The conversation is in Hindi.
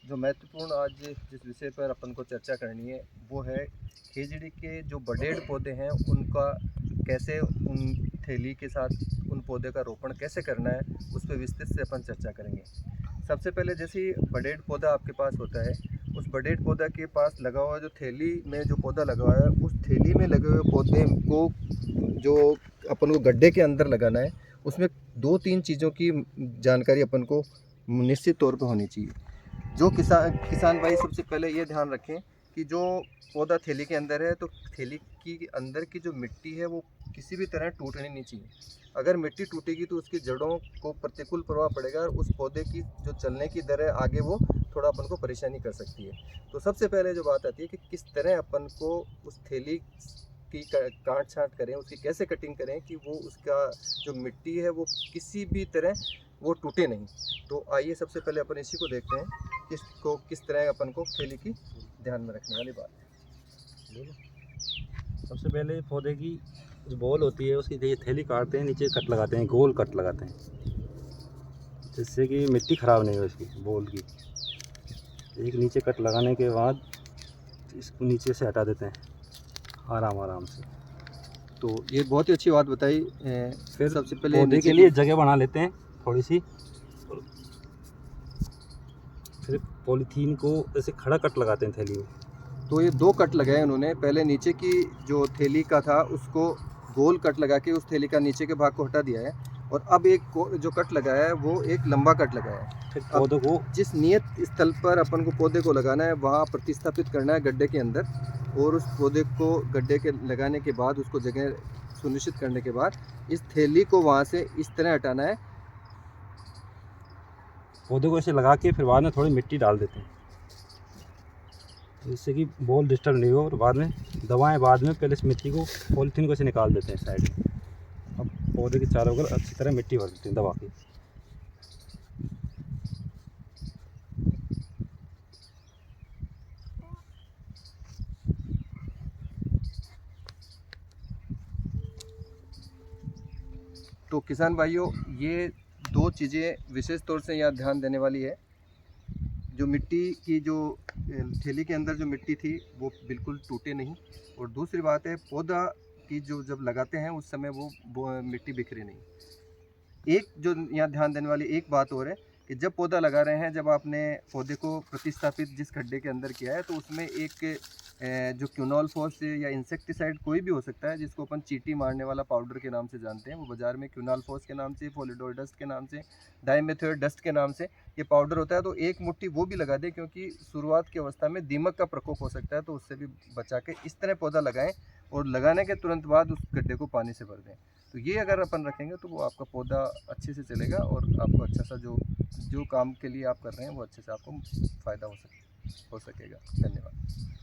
जो महत्वपूर्ण आज जिस विषय पर अपन को चर्चा करनी है वो है खेजड़ी के जो बड़ेड़ पौधे हैं उनका कैसे उन थैली के साथ उन पौधे का रोपण कैसे करना है, उस पर विस्तृत से अपन चर्चा करेंगे। सबसे पहले जैसे ही बड़ेड़ पौधा आपके पास होता है, उस बड़ेड़ पौधा के पास लगा हुआ जो थैली में जो पौधा लगा हुआ है, उस थैली में लगे हुए पौधे को जो अपन को गड्ढे के अंदर लगाना है, उसमें 2-3 चीज़ों की जानकारी अपन को निश्चित तौर पर होनी चाहिए। जो किसान भाई सबसे पहले ये ध्यान रखें कि जो पौधा थैली के अंदर है, तो थैली की अंदर की जो मिट्टी है वो किसी भी तरह टूटनी नहीं चाहिए। अगर मिट्टी टूटेगी तो उसकी जड़ों को प्रतिकूल प्रभाव पड़ेगा और उस पौधे की जो चलने की दर है आगे वो थोड़ा अपन को परेशानी कर सकती है। तो सबसे पहले जो बात आती है कि किस तरह अपन को उस थैली की काट छाँट करें, उसकी कैसे कटिंग करें कि वो उसका जो मिट्टी है वो किसी भी तरह वो टूटे नहीं। तो आइए सबसे पहले अपन इसी को देखते हैं किस तरह अपन को थैली की ध्यान में रखने वाली बात है। सबसे पहले पौधे की जो बॉल होती है उसकी थैली काटते हैं, नीचे कट लगाते हैं, गोल कट लगाते हैं जिससे कि मिट्टी ख़राब नहीं हो इसकी बॉल की। एक नीचे कट लगाने के बाद इसको नीचे से हटा देते हैं आराम आराम से। तो ये बहुत ही अच्छी बात बताई। फिर सबसे पहले पौधे के लिए जगह बना लेते हैं थोड़ी सी, फिर पॉलीथीन को ऐसे खड़ा कट लगाते हैं थैली में। तो ये 2 कट लगाए उन्होंने। पहले नीचे की जो थैली का था उसको गोल कट लगा के उस थैली का नीचे के भाग को हटा दिया है, और अब जो कट लगाया है वो एक लंबा कट लगाया है। फिर पौधों को जिस नियत स्थल पर अपन को पौधे को लगाना है वहाँ प्रतिस्थापित करना है गड्ढे के अंदर, और उस पौधे को गड्ढे के लगाने के बाद उसको जगह सुनिश्चित करने के बाद इस थैली को वहाँ से इस तरह हटाना है। पौधे को ऐसे लगा के फिर बाद में थोड़ी मिट्टी डाल देते हैं जिससे कि बॉल डिस्टर्ब नहीं हो, और बाद में दबाएं बाद में। पहले इस मिट्टी को पॉलीथीन को ऐसे निकाल देते हैं साइड में। अब पौधे के चारों ओर अच्छी तरह मिट्टी भर देते हैं दबा के। तो किसान भाइयों, ये 2 चीज़ें विशेष तौर से यहाँ ध्यान देने वाली है। जो मिट्टी की जो थैली के अंदर जो मिट्टी थी वो बिल्कुल टूटे नहीं, और दूसरी बात है पौधा की जो जब लगाते हैं उस समय वो मिट्टी बिखरे नहीं। एक जो यहाँ ध्यान देने वाली एक बात और है कि जब पौधा लगा रहे हैं, जब आपने पौधे को प्रतिस्थापित जिस गड्ढे के अंदर किया है, तो उसमें एक जो क्यूनॉल फॉस या इंसेक्टिसाइड कोई भी हो सकता है, जिसको अपन चींटी मारने वाला पाउडर के नाम से जानते हैं। वो बाज़ार में क्यूनॉल फॉस के नाम से, फॉलिडोर डस्ट के नाम से, डाइमेथोएट डस्ट के नाम से ये पाउडर होता है। तो एक मुट्ठी वो भी लगा दें, क्योंकि शुरुआत की अवस्था में दीमक का प्रकोप हो सकता है, तो उससे भी बचा के इस तरह पौधा लगाएं, और लगाने के तुरंत बाद उस गड्ढे को पानी से भर दें। तो ये अगर अपन रखेंगे तो वो आपका पौधा अच्छे से चलेगा, और आपको अच्छा सा जो काम के लिए आप कर रहे हैं वो अच्छे से आपको फ़ायदा हो सकेगा। धन्यवाद।